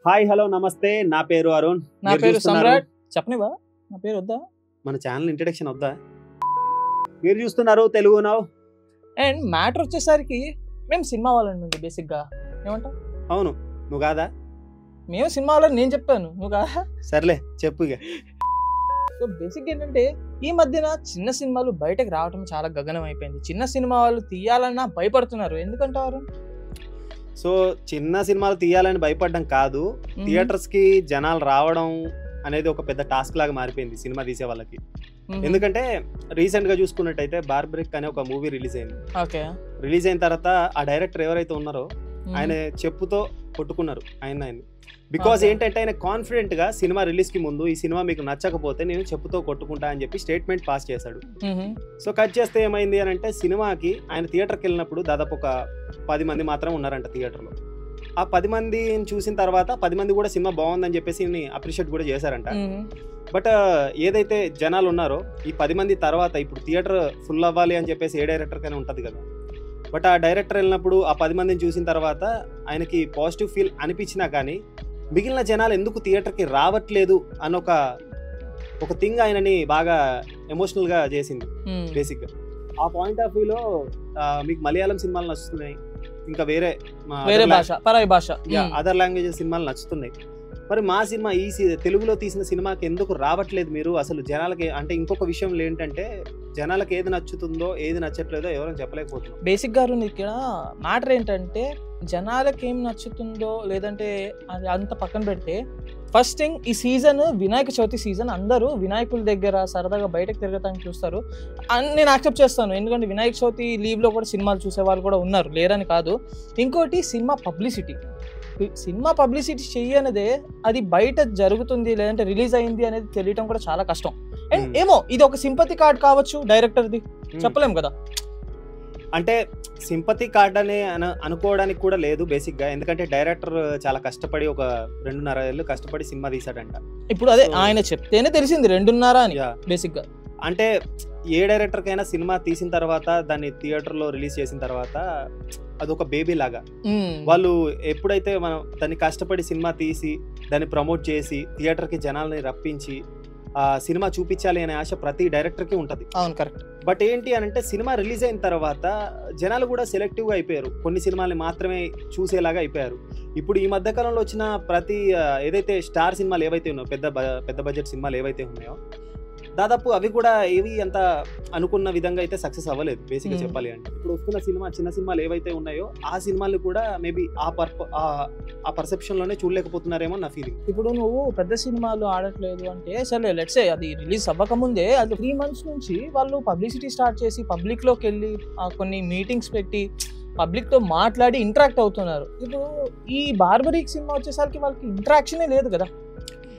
Hi hello నమస్తే నా పేరు అరుణ్ నా పేరు సమ్రాట్ చెప్పనివా నా పేరు వద్దా మన ఛానల్ ఇంట్రడక్షన్ వద్దా మీరు చూస్తున్నారు తెలుగు నౌ అండ్ మ్యాటర్ వచ్చేసరికి మేము సినిమా వాళ్ళండి బేసిక్ గా ఏమంటావు అవును నువ్వు కాదా మేము సినిమా వాళ్ళని నేను చెప్పాను నువ్వు కాదా సర్లే చెప్పు ఇక సో బేసిక్ ఏంటంటే ఈ మధ్యన చిన్న సినిమాలు బయటకు రావడం చాలా గగనం అయిపోయింది. చిన్న సినిమా వాళ్ళు తీయాలన్నా భయపడుతున్నారు. ఎందుకంటారు? సో చిన్న సినిమాలు తీయాలని భయపడడం కాదు, థియేటర్స్ కి జనాలు రావడం అనేది ఒక పెద్ద టాస్క్ లాగా మారిపోయింది సినిమా తీసే వాళ్ళకి. ఎందుకంటే రీసెంట్ గా చూసుకున్నట్టయితే బార్బరిక్ అనే ఒక మూవీ రిలీజ్ అయింది. రిలీజ్ అయిన తర్వాత ఆ డైరెక్టర్ ఎవరైతే ఉన్నారో ఆయన చెప్పుతో కొట్టుకున్నారు ఆయన బికాస్ ఏంటంటే ఆయన కాన్ఫిడెంట్ గా సినిమా రిలీజ్ కి ముందు ఈ సినిమా మీకు నచ్చకపోతే నేను చెప్పుతో కొట్టుకుంటా అని చెప్పి స్టేట్మెంట్ పాస్ చేశాడు. సో కట్ చేస్తే ఏమైంది అని అంటే సినిమాకి ఆయన థియేటర్కి వెళ్ళినప్పుడు దాదాపు ఒక 10 మంది మాత్రం ఉన్నారంట థియేటర్లో. ఆ 10 మందిని చూసిన తర్వాత 10 మంది కూడా సినిమా బాగుందని చెప్పేసి అప్రిషియేట్ కూడా చేశారంట. బట్ ఏదైతే జనాలు ఉన్నారో ఈ 10 మంది తర్వాత ఇప్పుడు థియేటర్ ఫుల్ అవ్వాలి అని చెప్పేసి ఏ డైరెక్టర్ కైనా ఉంటుంది కదా. బట్ ఆ డైరెక్టర్ వెళ్ళినప్పుడు ఆ 10 మందిని చూసిన తర్వాత ఆయనకి పాజిటివ్ ఫీల్ అనిపించినా కానీ మిగిలిన జనాలు ఎందుకు థియేటర్కి రావట్లేదు అన్న ఒక థింగ్ ఆయనని బాగా ఎమోషనల్గా చేసింది బేసిక్గా. ఆ పాయింట్ ఆఫ్ వ్యూలో మీకు మలయాళం సినిమాలు నచ్చుతున్నాయి, ఇంకా వేరే అదర్ లాంగ్వేజెస్ సినిమాలు నచ్చుతున్నాయి. మరి మా సినిమా ఈ తెలుగులో తీసిన సినిమాకి ఎందుకు రావట్లేదు మీరు? అసలు జనాలకి అంటే ఇంకొక విషయం ఏంటంటే జనాలకు ఏది నచ్చుతుందో ఏది నచ్చట్లేదో ఎవరైనా చెప్పలేకపోతున్నారు. బేసిక్ గా ఇక్కడ మ్యాటర్ ఏంటంటే జనాలకి ఏం నచ్చుతుందో లేదంటే అది అంత పక్కన పెడితే ఫస్ట్ థింగ్ ఈ సీజన్ వినాయక చవితి సీజన్, అందరూ వినాయకుల దగ్గర సరదాగా బయటకు తిరగటానికి చూస్తారు. నేను యాక్సెప్ట్ చేస్తాను, ఎందుకంటే వినాయక చవితి లీవ్లో కూడా సినిమాలు చూసే వాళ్ళు కూడా ఉన్నారు, లేరని కాదు. ఇంకోటి సినిమా పబ్లిసిటీ చెయ్యనిదే అది బయట జరుగుతుంది లేదంటే రిలీజ్ అయింది అనేది తెలియటం కూడా చాలా కష్టం. అండ్ ఏమో ఇది ఒక సింపతి కార్డ్ కావచ్చు డైరెక్టర్ది, చెప్పలేం కదా. అంటే సింపతి కార్డ్ అని అనుకోవడానికి కూడా లేదు బేసిక్గా, ఎందుకంటే డైరెక్టర్ చాలా కష్టపడి ఒక 2.5 ఏళ్ళు కష్టపడి సినిమా తీసాడంట. ఇప్పుడు అదే ఆయన చెప్తేనే తెలిసింది 2.5 అని బేసిక్గా. అంటే ఏ డైరెక్టర్కైనా సినిమా తీసిన తర్వాత దాన్ని థియేటర్లో రిలీజ్ చేసిన తర్వాత అదొక బేబీ లాగా. వాళ్ళు ఎప్పుడైతే మనం దాన్ని కష్టపడి సినిమా తీసి దాన్ని ప్రమోట్ చేసి థియేటర్కి జనాల్ని రప్పించి ఆ సినిమా చూపించాలి అనే ఆశ ప్రతి డైరెక్టర్కి ఉంటుంది. అవును, కరెక్ట్. బట్ ఏంటి అని అంటే సినిమా రిలీజ్ అయిన తర్వాత జనాలు కూడా సెలెక్టివ్గా అయిపోయారు, కొన్ని సినిమాల్ని మాత్రమే చూసేలాగా అయిపోయారు. ఇప్పుడు ఈ మధ్యకాలంలో వచ్చిన ప్రతి ఏదైతే స్టార్ సినిమాలు ఏవైతే ఉన్నాయో, పెద్ద బడ్జెట్ సినిమాలు ఏవైతే ఉన్నాయో దాదాపు అవి కూడా ఏవి అంత అనుకున్న విధంగా అయితే సక్సెస్ అవ్వలేదు బేసిక్గా చెప్పాలి అంటే. ఇప్పుడు వస్తున్న చిన్న సినిమాలు ఏవైతే ఉన్నాయో ఆ సినిమాలు కూడా మేబీ ఆ పర్సెప్షన్లోనే చూడలేకపోతున్నారేమో నా ఫీలింగ్. ఇప్పుడు నువ్వు పెద్ద సినిమాలు ఆడట్లేదు అంటే సరే లెట్స్ సే అది రిలీజ్ అవ్వకముందే అది 3 months నుంచి వాళ్ళు పబ్లిసిటీ స్టార్ట్ చేసి పబ్లిక్లోకి వెళ్ళి కొన్ని మీటింగ్స్ పెట్టి పబ్లిక్తో మాట్లాడి ఇంటరాక్ట్ అవుతున్నారు. ఇప్పుడు ఈ బార్బరిక్ సినిమా వచ్చేసరికి వాళ్ళకి ఇంటరాక్షనే లేదు కదా.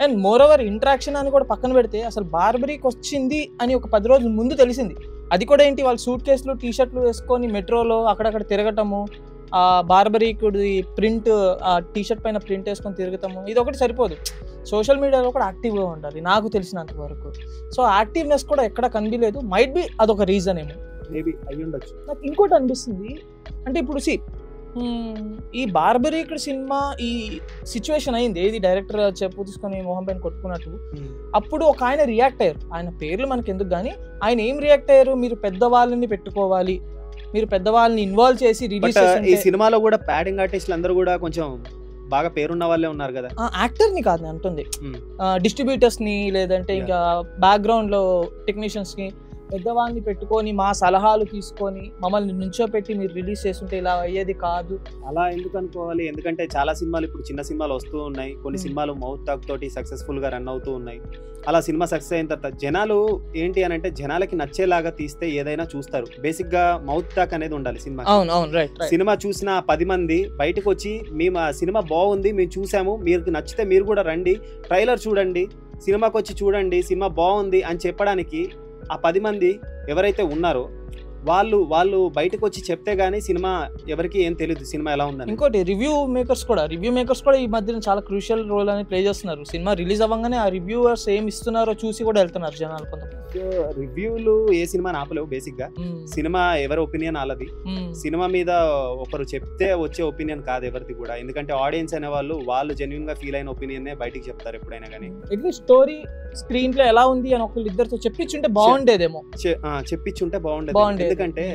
అండ్ మోర్ ఓవర్ ఇంటరాక్షన్ అని కూడా పక్కన పెడితే అసలు బార్బరిక్ వచ్చింది అని ఒక 10 రోజుల ముందు తెలిసింది. అది కూడా ఏంటి, వాళ్ళు సూట్ కేసులు టీషర్ట్లు వేసుకొని మెట్రోలో అక్కడక్కడ తిరగటము, ఆ బార్బరిక్ది ప్రింట్ ఆ టీషర్ట్ పైన ప్రింట్ వేసుకొని తిరగటము, ఇది ఒకటి సరిపోదు. సోషల్ మీడియాలో కూడా యాక్టివ్గా ఉండాలి నాకు తెలిసినంత వరకు. సో యాక్టివ్నెస్ కూడా ఎక్కడ కనిపించలేదు. మైట్ బి అదొక రీజన్ ఏమో, మేబీ అయ్యి ఉండొచ్చు. నాకు ఇంకోటి అనిపిస్తుంది అంటే ఇప్పుడు ఈ బార్బరిక్ సినిమా ఈ సిచ్యువేషన్ అయింది, ఏది డైరెక్టర్ చెప్పు తీసుకొని మొహం పైన కొట్టుకున్నట్టు. అప్పుడు ఒక ఆయన రియాక్ట్ అయ్యారు, ఆయన పేర్లు మనకి ఎందుకు కానీ ఆయన ఏం రియాక్ట్ అయ్యారు, మీరు పెద్దవాళ్ళని పెట్టుకోవాలి, మీరు పెద్దవాళ్ళని ఇన్వాల్వ్ చేసి రిలీజ్. ఈ సినిమాలో కూడా ప్యాడింగ్ ఆర్టిస్టులు అందరూ కూడా కొంచెం బాగా పేరున్న వాళ్ళే ఉన్నారు కదా. యాక్టర్ ని కాదు నేను అంటుంది, డిస్ట్రిబ్యూటర్స్ ని లేదంటే ఇంకా బ్యాక్గ్రౌండ్ లో టెక్నీషియన్స్ ని పెద్దవాళ్ళని పెట్టుకొని మా సలహాలు తీసుకొని మమ్మల్ని నుంచోపెట్టి మీరు రిలీజ్ చేస్తుంటే ఇలా అయ్యేది కాదు. అలా ఎందుకు అనుకోవాలి, ఎందుకంటే చాలా సినిమాలు ఇప్పుడు చిన్న సినిమాలు వస్తూ ఉన్నాయి, కొన్ని సినిమాలు మౌత్ టాక్ తోటి సక్సెస్ఫుల్ గా రన్ అవుతూ ఉన్నాయి. అలా సినిమా సక్సెస్ అయిన తర్వాత జనాలు ఏంటి అని అంటే జనాలకి నచ్చేలాగా తీస్తే ఏదైనా చూస్తారు. బేసిక్ గా మౌత్ టాక్ అనేది ఉండాలి సినిమా. సినిమా చూసిన 10 మంది బయటకు వచ్చి మేము ఆ సినిమా బాగుంది మేము చూసాము, మీకు నచ్చితే మీరు కూడా రండి, ట్రైలర్ చూడండి, సినిమాకి వచ్చి చూడండి, సినిమా బాగుంది అని చెప్పడానికి ఆ 10 మంది ఎవరైతే ఉన్నారో వాళ్ళు బయటకు వచ్చి చెప్తే గానీ సినిమా ఎవరికి ఏం తెలియదు సినిమా ఎలా ఉందని. ఇంకోటి రివ్యూ మేకర్స్ కూడా ఈ మధ్యన చాలా క్రూషియల్ రోల్ అని ప్లే చేస్తున్నారు. సినిమా రిలీజ్ అవ్వగానే ఆ రివ్యూవర్స్ ఏం ఇస్తున్నారో చూసి కూడా వెళ్తున్నారు జనాలు కొంతమంది. రివ్యూలు ఏ సినిమాని ఆపలేవు బేసిక్ గా. సినిమా ఎవరి ఒపీనియన్ వాళ్ళది. సినిమా మీద ఒకరు చెప్తే వచ్చే ఒపీనియన్ కాదు ఎవరిది కూడా. ఎందుకంటే ఆడియన్స్ అనే వాళ్ళు జెన్యున్ గా ఫీల్ అయిన ఒపీనియన్ బయటికి చెప్తారు ఎప్పుడైనా కానీ. స్టోరీ స్క్రీన్ ప్లే ఎలా ఉంది అని ఒకళ్ళు ఇద్దరితో చెప్పించుంటే బాగుండేదేమో. చెప్పించుంటే బాగుండేది. ఎందుకంటే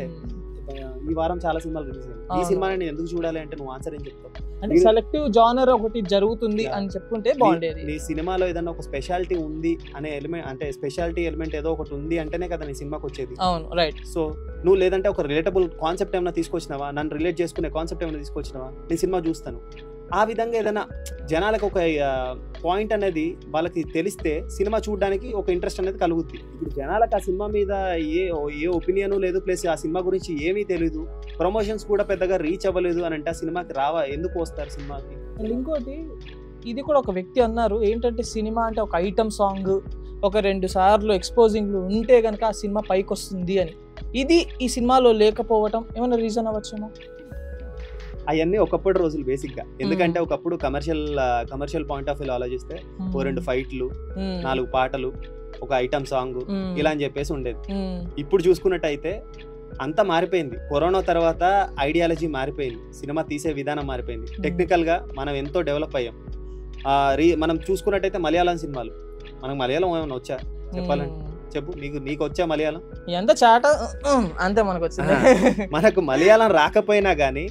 ఈ వారం చాలా సినిమాలు రిలీజ్ అయ్యాయి. ఈ సినిమాని నేను ఎందుకు చూడాలి అంటే నువ్వు ఆన్సర్ ఏం చెప్తావు? అంటే సెలెక్టివ్ జానర్ ఒకటి జరుగుతుంది అని చెప్పుకుంటే బాగుండేది. నీ సినిమాలో ఏదైనా ఒక స్పెషాలిటీ ఉంది అనే ఎలిమెంట్, అంటే స్పెషాలిటీ ఎలిమెంట్ ఏదో ఒకటి ఉంది అంటేనే కదా నీ సినిమాకి వచ్చేది. అవును, రైట్. సో నువ్వు లేదంటే ఒక రిలేటబుల్ కాన్సెప్ట్ ఏమైనా తీసుకొచ్చినావా, నన్ను రిలేట్ చేసుకునే కాన్సెప్ట్ ఏమైనా తీసుకొచ్చినావా, నీ సినిమా చూస్తాను. ఆ విధంగా ఏదైనా జనాలకు ఒక పాయింట్ అనేది వాళ్ళకి తెలిస్తే సినిమా చూడడానికి ఒక ఇంట్రెస్ట్ అనేది కలుగుద్ది. ఇప్పుడు జనాలకు ఆ సినిమా మీద ఏ ఒపీనియన్ లేదు, ప్లస్ ఆ సినిమా గురించి ఏమీ తెలీదు, ప్రమోషన్స్ కూడా పెద్దగా రీచ్ అవ్వలేదు అని అంటే ఆ సినిమాకి ఎందుకు వస్తారు సినిమాకి? ఇంకోటి ఇది కూడా ఒక వ్యక్తి అన్నారు ఏంటంటే, సినిమా అంటే ఒక ఐటమ్ సాంగ్, ఒక 2 సార్లు ఎక్స్పోజింగ్లు ఉంటే కనుక ఆ సినిమా పైకి వస్తుంది అని. ఇది ఈ సినిమాలో లేకపోవటం ఏమైనా రీజన్ అవ్వచ్చేమో? అవన్నీ ఒకప్పుడు రోజులు బేసిక్ గా. ఎందుకంటే ఒకప్పుడు కమర్షియల్ పాయింట్ ఆఫ్ వ్యూ ఆలోచిస్తే 2 ఫైట్లు, 4 పాటలు, ఒక ఐటమ్ సాంగ్ ఇలా అని చెప్పేసి ఉండేది. ఇప్పుడు చూసుకున్నట్టయితే అంతా మారిపోయింది. కరోనా తర్వాత ఐడియాలజీ మారిపోయింది, సినిమా తీసే విధానం మారిపోయింది. టెక్నికల్ గా మనం ఎంతో డెవలప్ అయ్యాం. మనం చూసుకున్నట్టయితే మలయాళం సినిమాలు, మనకు మలయాళం ఏమైనా వచ్చా చెప్పాలంటే? చెప్పు, నీకు వచ్చా మలయాళం? ఎంత చాట అంతే మనకు వచ్చింది. మనకు మలయాళం రాకపోయినా గానీ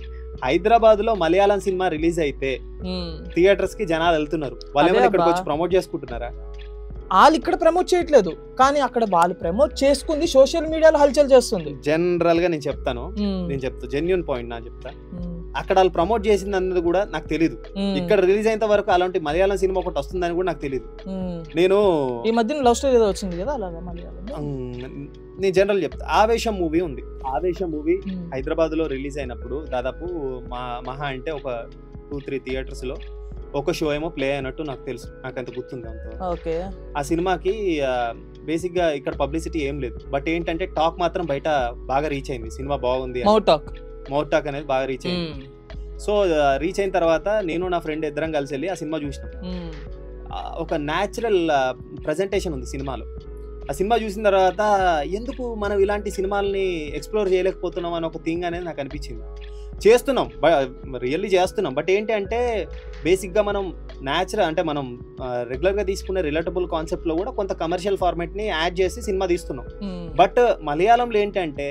హైదరాబాద్ లో మలయాళం సినిమా రిలీజ్ అయితే థియేటర్స్ కి జనాలు వెళ్తున్నారు. వాళ్ళు ఏమైనా ఇక్కడికి వచ్చి ప్రమోట్ చేసుకుంటున్నారా? వాళ్ళు ఇక్కడ ప్రమోట్ చేయట్లేదు, కానీ అక్కడ వాళ్ళు ప్రమోట్ చేసుకుంది సోషల్ మీడియాలో హల్చల్ చేస్తుంది. జనరల్ గా నేను చెప్తా జెన్యూన్ పాయింట్ నా చెప్తా. అక్కడ వాళ్ళు ప్రమోట్ చేసింది అన్నది కూడా నాకు తెలీదు. ఇక్కడ రిలీజ్ అయినంత వరకు అలాంటి మలయాళం సినిమా ఒకటి వస్తుందని కూడా నాకు తెలియదు. నేను ఈ మధ్యన లవ్ స్టోరీ ఏదో వచ్చింది కదా అలాగా మలయాళం. నేను జనరల్ చెప్తా, ఆవేశం మూవీ ఉంది. ఆవేశం మూవీ హైదరాబాద్ లో రిలీజ్ అయినప్పుడు దాదాపు మహా అంటే ఒక 2-3 థియేటర్స్ లో ఒక షో ఏమో ప్లే అయినట్టు నాకు తెలుసు, నాకు అంత గుర్తుంది అంత. ఆ సినిమాకి బేసిక్ గా ఇక్కడ పబ్లిసిటీ ఏం లేదు, బట్ ఏంటంటే టాక్ మాత్రం బయట బాగా రీచ్ అయింది. సినిమా బాగుంది, మౌత్ టాక్ అనేది బాగా రీచ్ అయింది. సో రీచ్ అయిన తర్వాత నేను నా ఫ్రెండ్ ఇద్దరం కలిసి వెళ్ళి ఆ సినిమా చూసినాం. ఒక న్యాచురల్ ప్రజెంటేషన్ ఉంది సినిమాలో. ఆ సినిమా చూసిన తర్వాత ఎందుకు మనం ఇలాంటి సినిమాలని ఎక్స్ప్లోర్ చేయలేకపోతున్నాం అని ఒక థింగ్ అనేది నాకు అనిపించింది. చేస్తున్నాం, రియల్లీ చేస్తున్నాం, బట్ ఏంటి అంటే బేసిక్గా మనం అంటే మనం రెగ్యులర్గా తీసుకునే రిలేటబుల్ కాన్సెప్ట్లో కూడా కొంత కమర్షియల్ ఫార్మాట్ని యాడ్ చేసి సినిమా తీస్తున్నాం. బట్ మలయాళంలో ఏంటంటే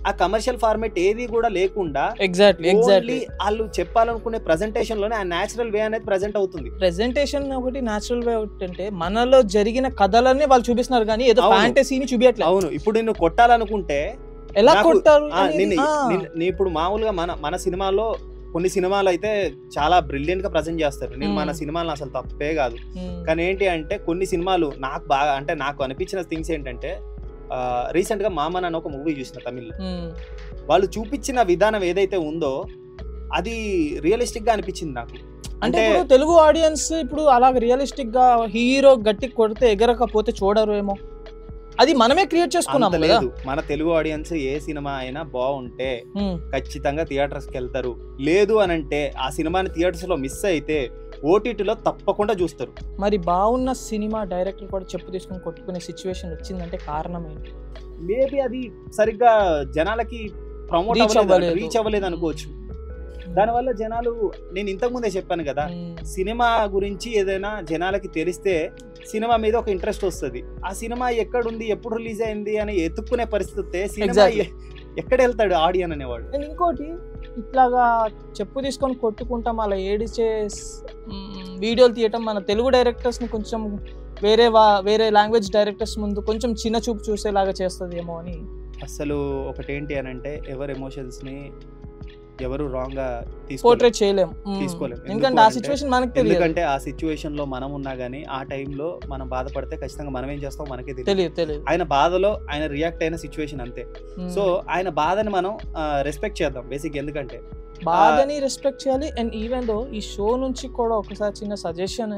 ఆ కమర్షియల్ ఫార్మాట్ ఏది కూడా లేకుండా ఎగ్జాక్ట్లీ వాళ్ళు చెప్పాలనుకునే ప్రెజెంటేషన్ లోనే ఆ నేచురల్ వే అనేది ప్రెజెంట్ అవుతుంది. ప్రెజెంటేషన్ ఒకటి నేచురల్ వే ఒకటి అంటే మనలో జరిగిన కథలన్నీ వాళ్ళు చూపిస్తున్నారు కానీ ఏదో ఫ్యాంటసీని చూపించట్లేదు. అవును, ఇప్పుడు నిన్ను కొట్టాలనుకుంటే ఎలా కొట్టారు? ఇప్పుడు మామూలుగా మన సినిమాలో కొన్ని సినిమాలు అయితే చాలా బ్రిలియంట్ గా ప్రజెంట్ చేస్తారు. నేను మన సినిమాలను అసలు తప్పే కాదు, కానీ ఏంటి అంటే కొన్ని సినిమాలు నాకు బాగా అంటే నాకు అనిపించిన థింగ్స్ ఏంటంటే, రీసెంట్ గా మామన్ అని ఒక మూవీ చూసిన తమిళ్, వాళ్ళు చూపించిన విధానం ఏదైతే ఉందో అది రియలిస్టిక్ గా అనిపించింది నాకు. అంటే తెలుగు ఆడియన్స్ ఇప్పుడు అలాగ రియలిస్టిక్ గా హీరో గట్టి కొడితే ఎగరకపోతే చూడరు ఏమో, అది మనమే క్రియేట్ చేసుకున్నాం. లేదు, మన తెలుగు ఆడియన్స్ ఏ సినిమా అయినా బాగుంటే ఖచ్చితంగా థియేటర్స్ కి వెళ్తారు. లేదు అని అంటే ఆ సినిమాని థియేటర్స్ లో మిస్ అయితే ఓటీటీలో తప్పకుండా చూస్తారు. మరి బాగున్న సినిమా డైరెక్టర్ కూడా చెప్పు తీసుకుని కొట్టుకునే సిచ్యువేషన్ వచ్చిందంటే కారణం ఏంటి? మేబీ అది సరిగ్గా జనాలకి ప్రమోట్ రీచ్ అవ్వలేదు అనుకోవచ్చు. దానివల్ల జనాలు, నేను ఇంతకు ముందే చెప్పాను కదా, సినిమా గురించి ఏదైనా జనాలకి తెలిస్తే సినిమా మీద ఒక ఇంట్రెస్ట్ వస్తుంది. ఆ సినిమా ఎక్కడుంది, ఎప్పుడు రిలీజ్ అయింది అని ఎత్తుక్కునే పరిస్థితి సినిమా ఎక్కడ వెళ్తాడు ఆడియన్ అనేవాడు. ఇంకోటి ఇట్లాగా చెప్పు తీసుకొని కొట్టుకుంటాం అలా ఏడిచే వీడియోలు తీయటం మన తెలుగు డైరెక్టర్స్ ని కొంచెం వేరే లాంగ్వేజ్ డైరెక్టర్స్ ముందు కొంచెం చిన్న చూపు చూసేలాగా చేస్తుంది ఏమో అని. అసలు ఒకటేంటి అని అంటే ఎవరి ఎమోషన్స్ ని ఎవరు రాంగ్ గా తీసుకోలేము. ఎందుకంటే ఆ సిచ్యువేషన్ లో మనం ఉన్నా గానీ ఆ టైంలో మనం బాధపడితే ఖచ్చితంగా మనం ఏం చేస్తాం మనకే తెలియదు. ఆయన బాధలో ఆయన రియాక్ట్ అయిన సిచ్యువేషన్ అంతే. సో ఆయన బాధని మనం రెస్పెక్ట్ చేద్దాం బేసిక్. ఎందుకంటే బాధని రెస్పెక్ట్ చేయాలి. అండ్ ఈవెన్ దో ఈ షో నుంచి కూడా ఒకసారి చిన్న సజెషన్,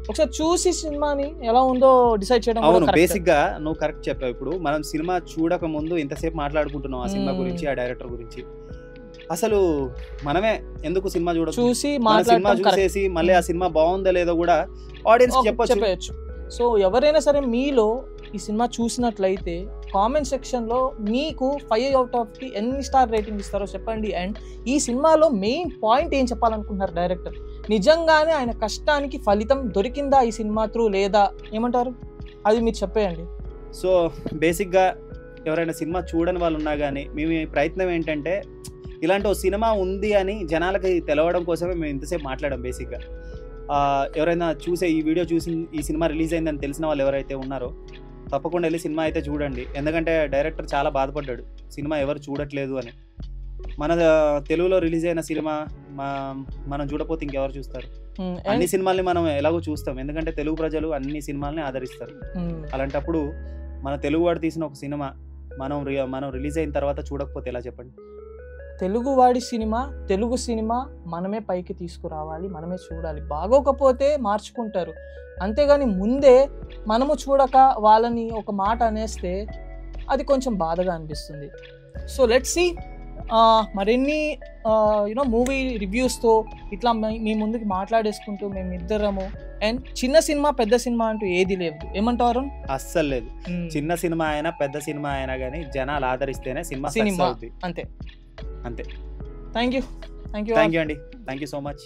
ఒకసారి చూసి సినిమాని ఎలా ఉందో డిసైడ్ చేయడం. అవును, బేసిక్ గా నువ్వు కరెక్ట్ చెప్పావు. ఇప్పుడు మనం సినిమా చూడక ముందు ఇంతసేపు మాట్లాడుకుంటున్నాం ఆ సినిమా గురించి, ఆ డైరెక్టర్ గురించి. అసలు మనమే ఎందుకు సినిమా చూసి సినిమా చూసేసి మళ్ళీ ఆ సినిమా బాగుందా లేదో కూడా ఆడియన్స్ చెప్పొచ్చు. సో ఎవరైనా సరే మీలో ఈ సినిమా చూసినట్లయితే కామెంట్ సెక్షన్లో మీకు 5 out of 10 ఎన్ని స్టార్ రేటింగ్ ఇస్తారో చెప్పండి. అండ్ ఈ సినిమాలో మెయిన్ పాయింట్ ఏం చెప్పాలనుకుంటున్నారు డైరెక్టర్? నిజంగానే ఆయన కష్టానికి ఫలితం దొరికిందా ఈ సినిమా త్రూ, లేదా ఏమంటారు? అది మీరు చెప్పేయండి. సో బేసిక్గా ఎవరైనా సినిమా చూడని వాళ్ళు ఉన్నా కానీ మేము ప్రయత్నం ఏంటంటే ఇలాంటి ఒక సినిమా ఉంది అని జనాలకి తెలవడం కోసమే మేము ఇంతసేపు మాట్లాడాం. బేసిక్గా ఎవరైనా చూసే ఈ వీడియో చూసి ఈ సినిమా రిలీజ్ అయిందని తెలిసిన వాళ్ళు ఎవరైతే ఉన్నారో తప్పకుండా వెళ్ళి సినిమా అయితే చూడండి. ఎందుకంటే డైరెక్టర్ చాలా బాధపడ్డాడు సినిమా ఎవరు చూడట్లేదు అని. మన తెలుగులో రిలీజ్ అయిన సినిమా మనం చూడపోతే ఇంకెవరు చూస్తారు? అన్ని సినిమాల్ని మనం ఎలాగో చూస్తాం, ఎందుకంటే తెలుగు ప్రజలు అన్ని సినిమాల్ని ఆదరిస్తారు. అలాంటప్పుడు మన తెలుగువాడు తీసిన ఒక సినిమా మనం రిలీజ్ అయిన తర్వాత చూడకపోతే ఎలా చెప్పండి? తెలుగువాడి సినిమా, తెలుగు సినిమా మనమే పైకి తీసుకురావాలి, మనమే చూడాలి. బాగోకపోతే మార్చుకుంటారు, అంతేగాని ముందే మనము చూడక వాళ్ళని ఒక మాట అనేస్తే అది కొంచెం బాధగా అనిపిస్తుంది. సో లెట్స్ సీ మరిన్ని మూవీ రివ్యూస్తో ఇట్లా మీ ముందుకు మాట్లాడేసుకుంటూ మేము ఇద్దరము. అండ్ చిన్న సినిమా పెద్ద సినిమా అంటూ ఏది లేదు, ఏమంటారు? అస్సలు లేదు. చిన్న సినిమా అయినా పెద్ద సినిమా అయినా కానీ జనాలు ఆదరిస్తేనే సినిమా సినిమా అంతే. అంతే. థ్యాంక్ యూ అండి, థ్యాంక్ యూ సో మచ్.